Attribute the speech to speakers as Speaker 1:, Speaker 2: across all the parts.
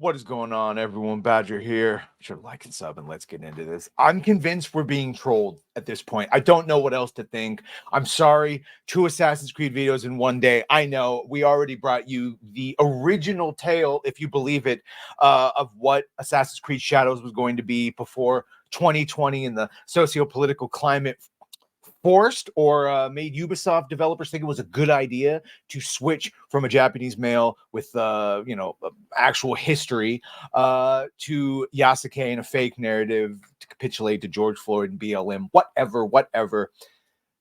Speaker 1: What is going on, everyone? Badger here. Sure, like and sub, and let's get into this. I'm convinced we're being trolled at this point. I don't know what else to think. I'm sorry. 2 Assassin's Creed videos in one day. I know we already brought you the original tale, if you believe it, of what Assassin's Creed Shadows was going to be before 2020 and the socio-political climate forced or made Ubisoft developers think it was a good idea to switch from a Japanese male with actual history to Yasuke and a fake narrative to capitulate to George Floyd and BLM, whatever.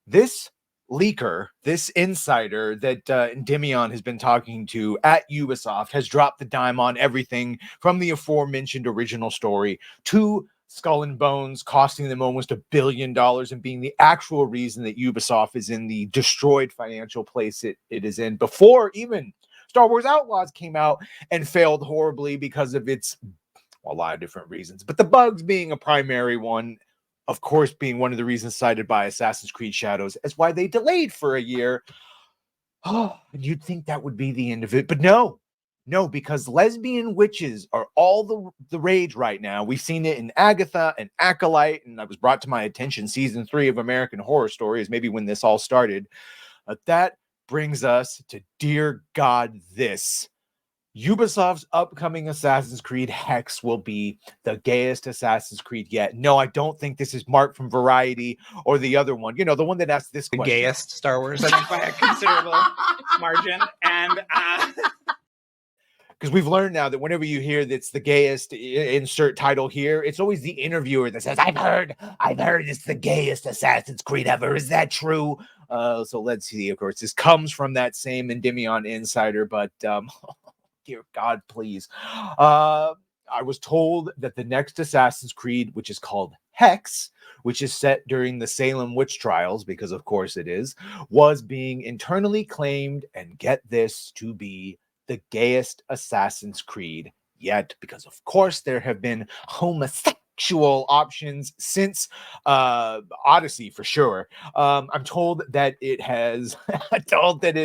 Speaker 1: This leaker, this insider that Endymion has been talking to at Ubisoft has dropped the dime on everything from the aforementioned original story to Skull and Bones costing them almost $1 billion and being the actual reason that Ubisoft is in the destroyed financial place it is in before even Star Wars Outlaws came out and failed horribly because of a lot of different reasons, but the bugs being a primary one, of course, being one of the reasons cited by Assassin's Creed Shadows as why they delayed for a year. Oh, and you'd think that would be the end of it, but no, because lesbian witches are all the rage right now. We've seen it in Agatha and Acolyte, and I was brought to my attention season 3 of American Horror Story is maybe when this all started. That brings us to, dear God, this. Ubisoft's upcoming Assassin's Creed Hexe will be the gayest Assassin's Creed yet. No, I don't think this is Mark from Variety or the other one. You know, the one that asked this question.
Speaker 2: The gayest Star Wars, I think, by a considerable margin. And
Speaker 1: because we've learned now that whenever you hear that's the gayest, insert title here, it's always the interviewer that says, I've heard it's the gayest Assassin's Creed ever. Is that true? So let's see. Of course, this comes from that same Endymion insider, but dear God, please. I was told that the next Assassin's Creed, which is called Hexe, which is set during the Salem witch trials, because of course it is, was being internally claimed, and get this, to be the gayest Assassin's Creed yet, because of course there have been homosexual options since Odyssey for sure. I'm told that it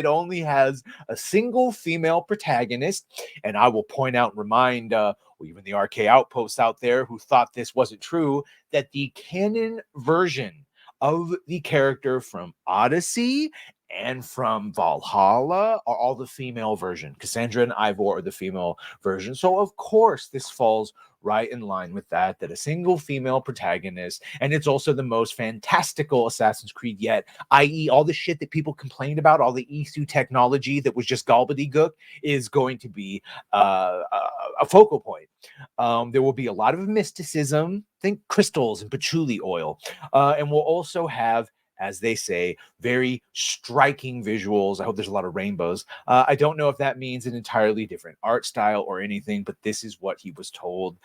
Speaker 1: only has a single female protagonist, and I will point out and remind even the RK outposts out there who thought this wasn't true, that the canon version of the character from Odyssey and from Valhalla are all the female version. Cassandra and Ivor are the female version. So of course this falls right in line with that a single female protagonist, and it's also the most fantastical Assassin's Creed yet, i.e. all the shit that people complained about, all the ESU technology that was just gobbledygook, is going to be a focal point. There will be a lot of mysticism, think crystals and patchouli oil, and we'll also have, as they say, very striking visuals. I hope there's a lot of rainbows. I don't know if that means an entirely different art style or anything, but this is what he was told.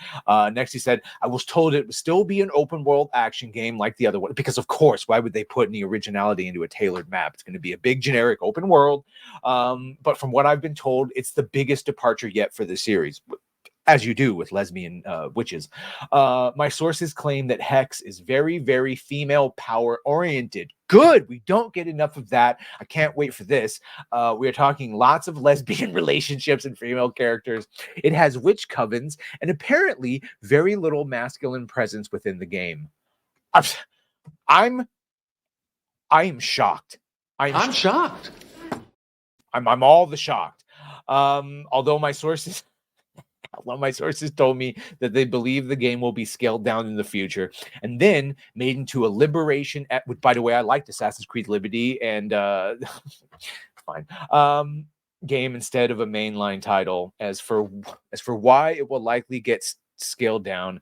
Speaker 1: Next, he said, I was told it would still be an open world action game like the other one, because of course, why would they put any originality into a tailored map? It's going to be a big generic open world. But from what I've been told, it's the biggest departure yet for the series, as you do with lesbian witches. My sources claim that Hexe is very, very female power oriented. Good. We don't get enough of that. I can't wait for this. We are talking lots of lesbian relationships and female characters. It has witch covens and apparently very little masculine presence within the game. I am shocked. I'm shocked. I'm all the shocked. Although my sources told me that they believe the game will be scaled down in the future and then made into a liberation. Which, by the way, I liked Assassin's Creed Liberty and fine game instead of a mainline title. As for why it will likely get scaled down,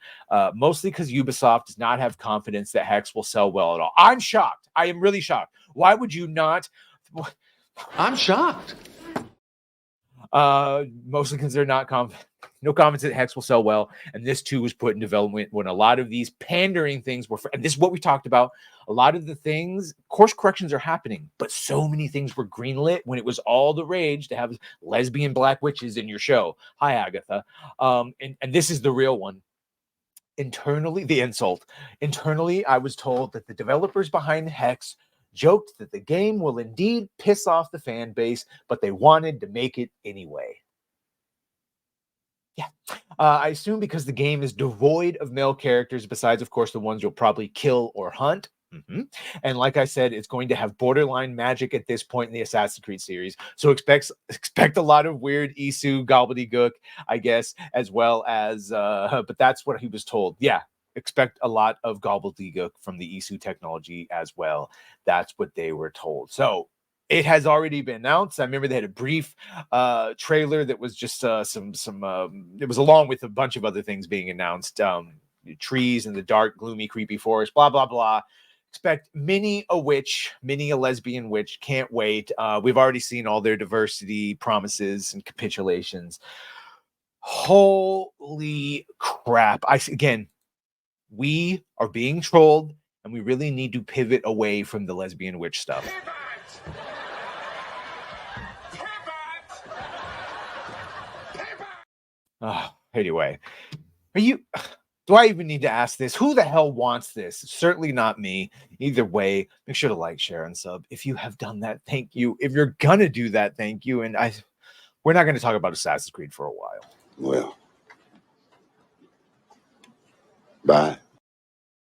Speaker 1: mostly because Ubisoft does not have confidence that Hexe will sell well at all. I'm shocked. I am really shocked. Why would you not? I'm shocked. Mostly because they're not confident. No confidence that Hexe will sell well, and this too was put in development when a lot of these pandering things were. And this is what we talked about. A lot of the things, course corrections are happening, but so many things were greenlit when it was all the rage to have lesbian black witches in your show. Hi, Agatha. And this is the real one. Internally, the insult. Internally, I was told that the developers behind Hexe joked that the game will indeed piss off the fan base, but they wanted to make it anyway. Yeah. I assume because the game is devoid of male characters, besides, of course, the ones you'll probably kill or hunt. And like I said, it's going to have borderline magic at this point in the Assassin's Creed series. So expect a lot of weird Isu gobbledygook, I guess, as well as. But that's what he was told. Yeah, expect a lot of gobbledygook from the Isu technology as well. That's what they were told. So it has already been announced. I remember they had a brief trailer that was just some it was along with a bunch of other things being announced. Trees in the dark, gloomy, creepy forest, blah blah blah. Expect many a witch, many a lesbian witch. Can't wait. We've already seen all their diversity promises and capitulations. Holy crap. Again, we are being trolled and we really need to pivot away from the lesbian witch stuff. Anyway, do I even need to ask this? Who the hell wants this? Certainly not me. Either way, make sure to like, share, and sub. If you have done that, thank you. If you're gonna do that, thank you. And we're not going to talk about Assassin's Creed for a while.
Speaker 3: Well, bye.